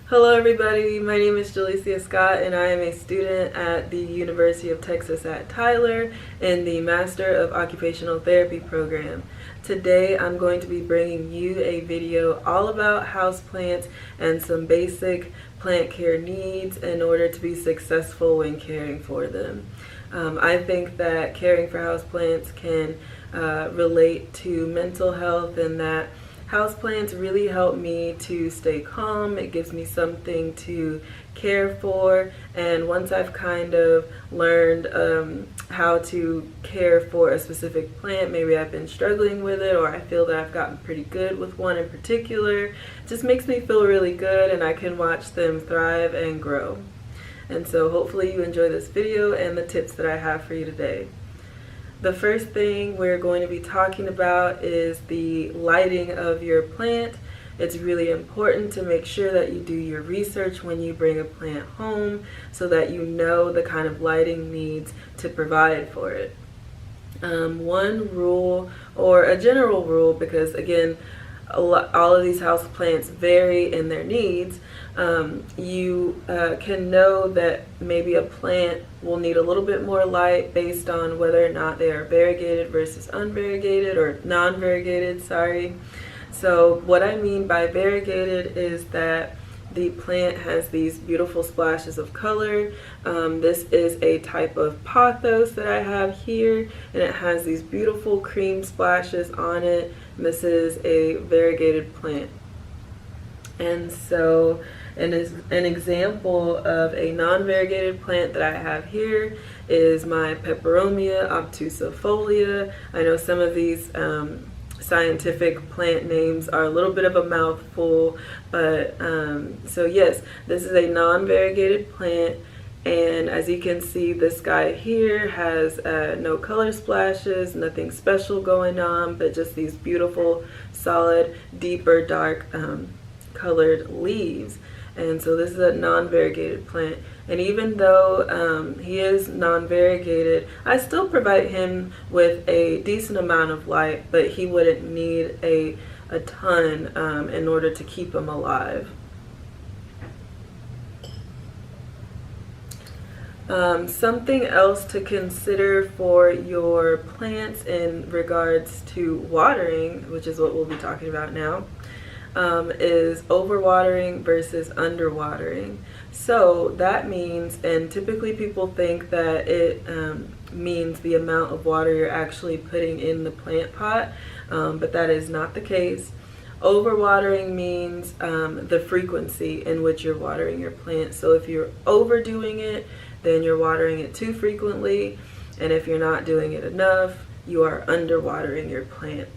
Hello everybody, my name is Jalecia Scott and I am a student at the University of Texas at Tyler in the Master of Occupational Therapy program. Today I'm going to be bringing you a video all about houseplants and some basic plant care needs in order to be successful when caring for them. I think that caring for houseplants can relate to mental health, and that houseplants really help me to stay calm. It gives me something to care for, and once I've kind of learned how to care for a specific plant, maybe I've been struggling with it or I feel that I've gotten pretty good with one in particular, it just makes me feel really good and I can watch them thrive and grow. And so hopefully you enjoy this video and the tips that I have for you today. The first thing we're going to be talking about is the lighting of your plant. It's really important to make sure that you do your research when you bring a plant home so that you know the kind of lighting needs to provide for it. One rule, or a general rule, because again, all of these house plants vary in their needs. You can know that maybe a plant will need a little bit more light based on whether or not they are variegated versus unvariegated, or non-variegated, sorry. So what I mean by variegated is that the plant has these beautiful splashes of color. This is a type of pothos that I have here, and it has these beautiful cream splashes on it. And this is a variegated plant. And so an example of a non-variegated plant that I have here is my Peperomia obtusifolia. I know some of these scientific plant names are a little bit of a mouthful, but so yes, this is a non-variegated plant, and as you can see, this guy here has no color splashes, nothing special going on, but just these beautiful, solid, deeper, dark colored leaves. And so this is a non-variegated plant, and even though he is non-variegated, I still provide him with a decent amount of light, but he wouldn't need a ton in order to keep him alive. Something else to consider for your plants in regards to watering, which is what we'll be talking about now, is overwatering versus underwatering. So that means, and typically people think that it means the amount of water you're actually putting in the plant pot, but that is not the case. Overwatering means the frequency in which you're watering your plant. So if you're overdoing it, then you're watering it too frequently, and if you're not doing it enough, you are underwatering your plant.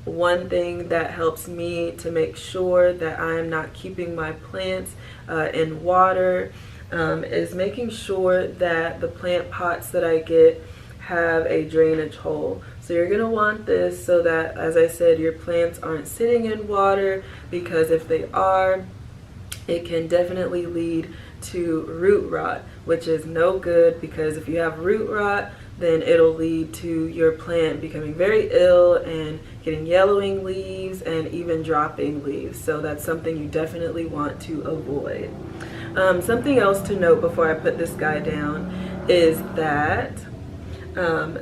One thing that helps me to make sure that I'm not keeping my plants in water is making sure that the plant pots that I get have a drainage hole. So you're going to want this so that, as I said, your plants aren't sitting in water, because if they are, it can definitely lead to root rot, which is no good, because if you have root rot, then it'll lead to your plant becoming very ill and getting yellowing leaves and even dropping leaves. So that's something you definitely want to avoid. Something else to note before I put this guy down is that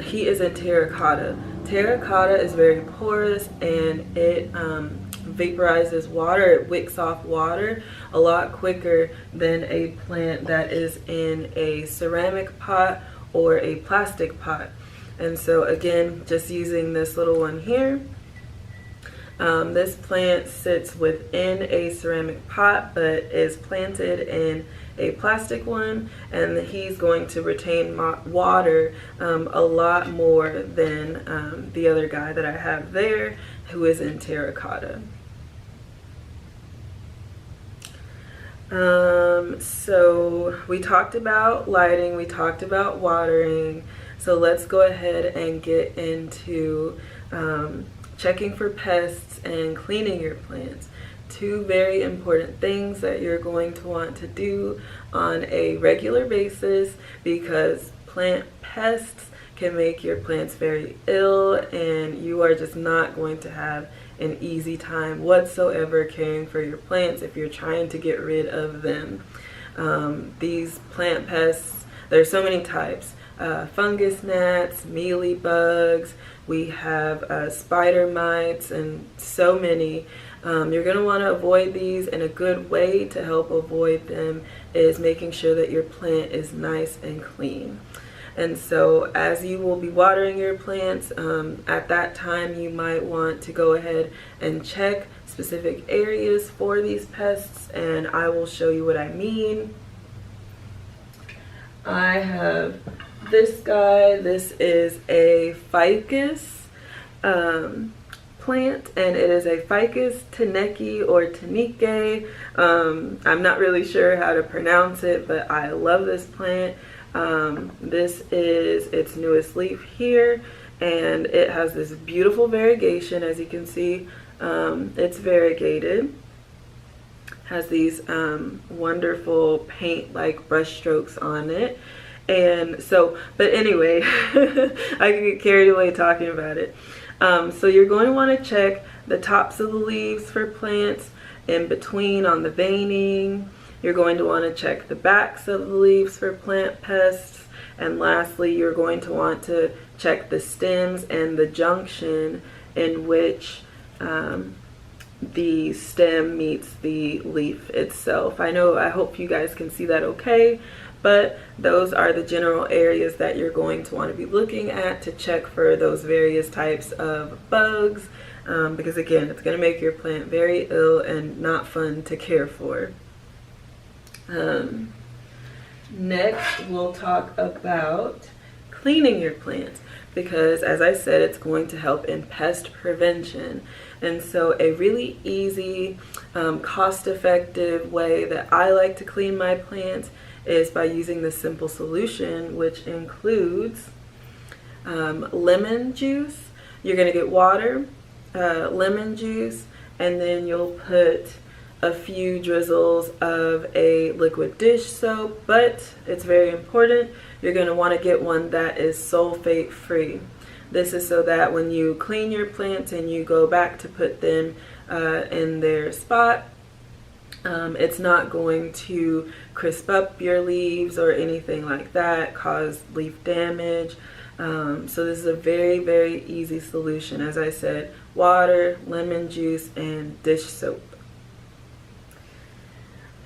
he is in terracotta. Terracotta is very porous, and it vaporizes water, it wicks off water a lot quicker than a plant that is in a ceramic pot or a plastic pot. And so again, just using this little one here, this plant sits within a ceramic pot but is planted in a plastic one, and he's going to retain water a lot more than the other guy that I have there, who is in terracotta. So we talked about lighting, we talked about watering, so let's go ahead and get into checking for pests and cleaning your plants. Two very important things that you're going to want to do on a regular basis, because plant pests can make your plants very ill and you are just not going to have an easy time whatsoever caring for your plants if you're trying to get rid of them. These plant pests, there's so many types. Fungus gnats, mealy bugs, we have spider mites, and so many. You're going to want to avoid these, and a good way to help avoid them is making sure that your plant is nice and clean. And so as you will be watering your plants, at that time you might want to go ahead and check specific areas for these pests, and I will show you what I mean. I have this guy. This is a ficus plant, and it is a Ficus tenaciae or tenaciae. I'm not really sure how to pronounce it, but I love this plant. This is its newest leaf here, and it has this beautiful variegation. As you can see, it's variegated. Has these wonderful paint-like brush strokes on it. And so, but anyway, I can get carried away talking about it. So you're going to want to check the tops of the leaves for plants, in between on the veining. You're going to want to check the backs of the leaves for plant pests. And lastly, you're going to want to check the stems and the junction in which the stem meets the leaf itself. I hope you guys can see that okay, but those are the general areas that you're going to want to be looking at to check for those various types of bugs, because again, it's going to make your plant very ill and not fun to care for. Next, we'll talk about cleaning your plants, because as I said, it's going to help in pest prevention. And so a really easy, cost-effective way that I like to clean my plants is by using this simple solution, which includes lemon juice. You're going to get water, lemon juice, and then you'll put a few drizzles of a liquid dish soap, but it's very important, you're going to want to get one that is sulfate free. This is so that when you clean your plants and you go back to put them in their spot, it's not going to crisp up your leaves or anything like that, cause leaf damage. So this is a very, very easy solution. As I said, water, lemon juice, and dish soap.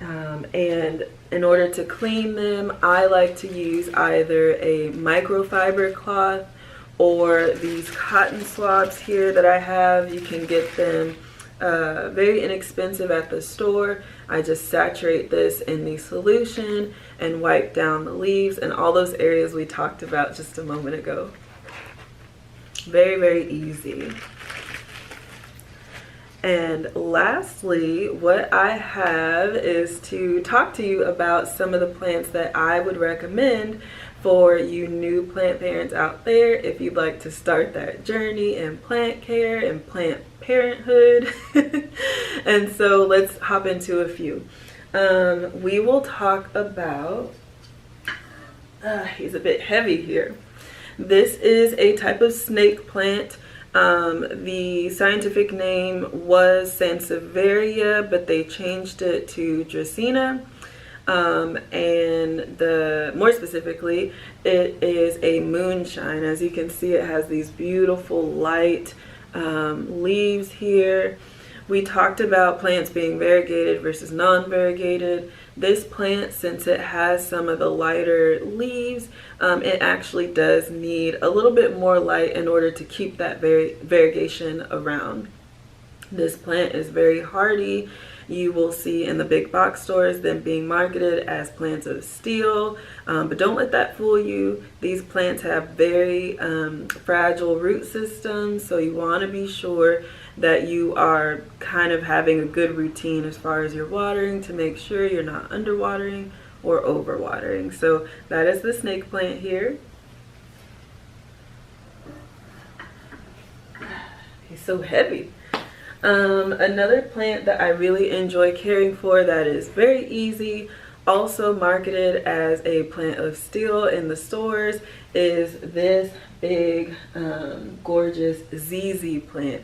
And in order to clean them, I like to use either a microfiber cloth or these cotton swabs here that I have. You can get them very inexpensive at the store. I just saturate this in the solution and wipe down the leaves and all those areas we talked about just a moment ago. Very, very easy. And lastly, what I have is to talk to you about some of the plants that I would recommend for you new plant parents out there if you'd like to start that journey in plant care and plant parenthood. And so let's hop into a few. We will talk about, he's a bit heavy here. This is a type of snake plant. The scientific name was Sansevieria, but they changed it to Dracaena. And more specifically, it is a moonshine. As you can see, it has these beautiful light leaves here. We talked about plants being variegated versus non-variegated. This plant, since it has some of the lighter leaves, it actually does need a little bit more light in order to keep that variegation around. This plant is very hardy. You will see in the big box stores them being marketed as plants of steel, but don't let that fool you. These plants have very fragile root systems, so you want to be sure that you are kind of having a good routine as far as your watering to make sure you're not underwatering or overwatering. So that is the snake plant here. He's so heavy. Another plant that I really enjoy caring for that is very easy, also marketed as a plant of steel in the stores, is this big gorgeous ZZ plant.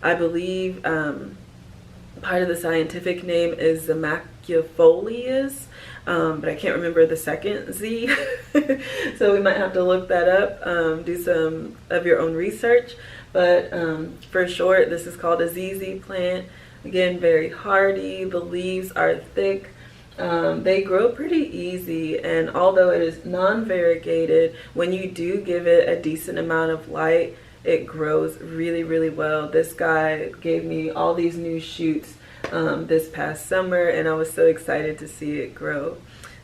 I believe part of the scientific name is Zamacifolius, but I can't remember the second Z. So we might have to look that up, do some of your own research. But for short, this is called a ZZ plant. Again, very hardy. The leaves are thick. They grow pretty easy, and although it is non-variegated, when you do give it a decent amount of light, it grows really, really well. This guy gave me all these new shoots this past summer, and I was so excited to see it grow.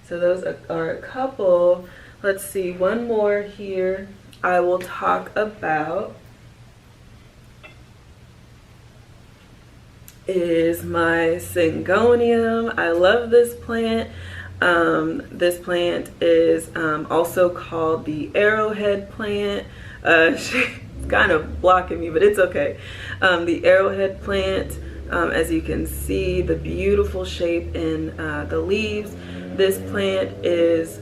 So those are a couple. Let's see, one more here I will talk about is my Syngonium. I love this plant. This plant is also called the arrowhead plant. She's kind of blocking me, but it's okay. The arrowhead plant, as you can see, the beautiful shape in the leaves. This plant is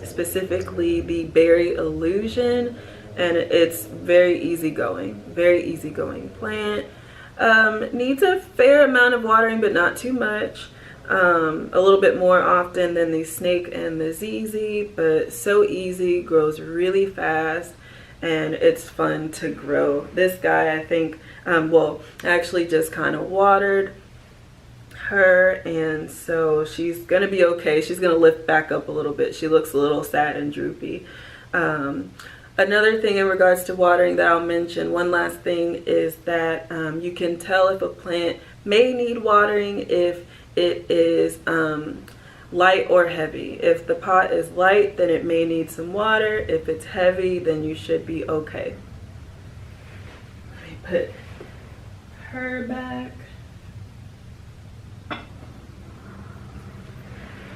specifically the berry illusion, and it's very easygoing plant. Needs a fair amount of watering, but not too much. A little bit more often than the snake and the ZZ, but so easy, grows really fast, and it's fun to grow. This guy, I think, well, actually just kind of watered her, and so she's gonna be okay. She's gonna lift back up a little bit. She looks a little sad and droopy. Another thing in regards to watering that I'll mention, one last thing, is that you can tell if a plant may need watering if it is light or heavy. If the pot is light, then it may need some water. If it's heavy, then you should be okay. Let me put her back.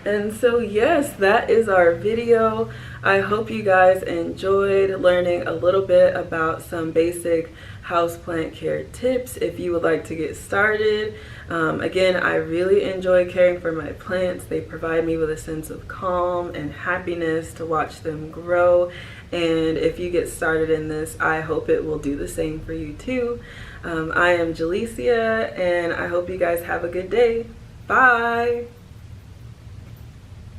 And so yes, that is our video. I hope you guys enjoyed learning a little bit about some basic houseplant care tips if you would like to get started. Again, I really enjoy caring for my plants. They provide me with a sense of calm and happiness to watch them grow. And if you get started in this, I hope it will do the same for you too. I am Jalecia, and I hope you guys have a good day. Bye.